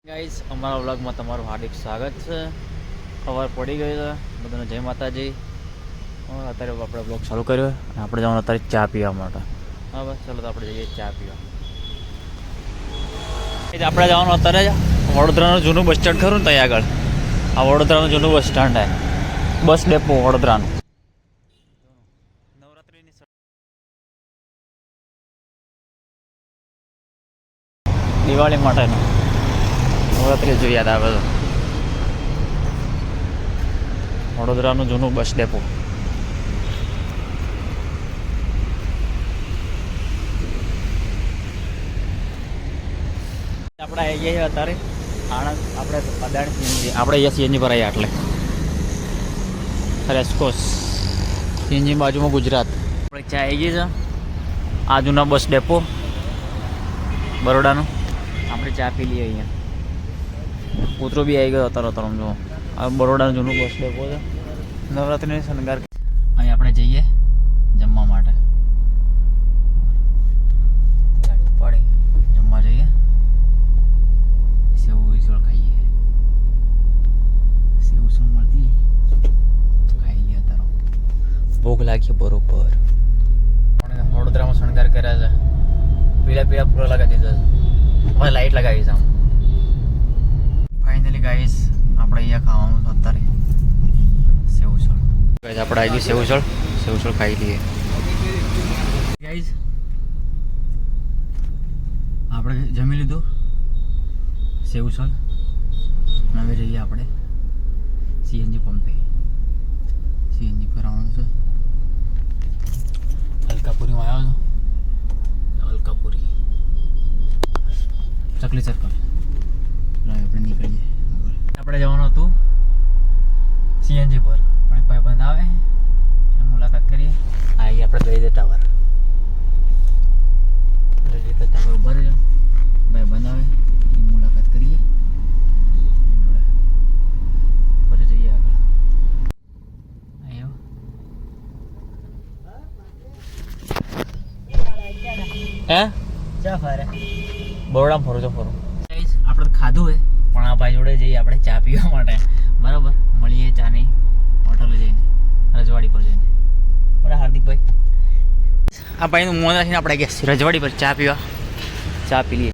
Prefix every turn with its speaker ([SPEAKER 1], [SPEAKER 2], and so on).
[SPEAKER 1] Guys અમારા વ્લોગમાં તમારું હાર્દિક સ્વાગત છે. સવાર પડી ગઈ છે, બધાને જય માતાજી. અત્યારે આપણે બ્લોગ ચાલુ કર્યો અને આપણે જવાનું અત્યારે ચા પીવા માટે. હા બસ ચાલો તો આપણે જઈએ ચા પીવા. આપણે જવાનું અત્યારે વડોદરાનું જૂનું બસ સ્ટેન્ડ ખરું ને ત્યાં આગળ. આ વડોદરાનું જૂનું બસ સ્ટેન્ડ છે, બસ ડેપો વડોદરાનું. નવરાત્રિની દિવાળી માટેનું નવરાત્રિ જો યાદ આવે તો વડોદરાનું જૂનું બસ ડેપો. આપણે આવી ગયા અત્યારે આણંદ. આપણે અદાણી સીએનજી, આપણે અહીંયા સીએનજી પર આવ્યા એટલે રેસ્કોસ સીએનજી બાજુમાં ગુજરાત. આપણે ચા આવી ગઈ છે, આ જૂના બસ ડેપો બરોડાનું. આપણે ચા પી લઈએ અહીંયા. કૂતરો બી આવી ગયો અત્યારે જો. આ બરોડાનું જૂનું બસ ડેપો છે, નવરાત્રિની શણગાર. અહીં આપણે જઈએ જમવા માટે. ગાડી ઉપાડી જમવા જઈએ. સેવ ઉસળ ખાઈએ. સેવ ઉસળ મળતી ખાઈ લઈએ અત્યારે. ભૂખ લાગી બરોબર. વડોદરામાં શણગાર કર્યા છે, પીળા પીળા પૂરા લગાવી દીધા છે. હવે લાઈટ લગાવી છે આમ. ફાઇનલી ગાઈસ આપણે અહીંયા ખાવાનું અત્યારે સેવ ઉસળ. ગાઈસ આપણે આવી ગઈ સેવ ઉસળ ખાઈ લઈએ. ગાઈસ આપણે જમી લીધું સેવ ઉસળ. હવે જઈએ આપણે સીએનજી પંપે. સીએનજી ભરાવાનું છે. અલકાપુરીમાં આવ્યો છો, અલકાપુરી ચકલી સર્કલ. આપણે નીકળીએ. આપણે જવાનું હતું સીએનજી પર, પણ એક ભાઈબંધ આવે એની મુલાકાત કરીએ. આવી આપણે દરિયા ટાવર. દરિયા ટાવર ઉપર જ ભાઈબંધ આવે એની મુલાકાત કરીએ. પછી જઈએ આગળ. હે ચા ફરે બરોડામાં ફરું છો ફરું. આપણે ખાધું હોય પણ આ ભાઈ જોડે જઈએ આપણે ચા પીવા માટે. બરાબર, મળીએ ચાની હોટલે જઈને, રજવાડી પર જઈને. બરાબર હાર્દિકભાઈ, આ ભાઈનું મોં નાખીને આપણે ગયા રજવાડી પર ચા પીવા. ચા પી લઈએ.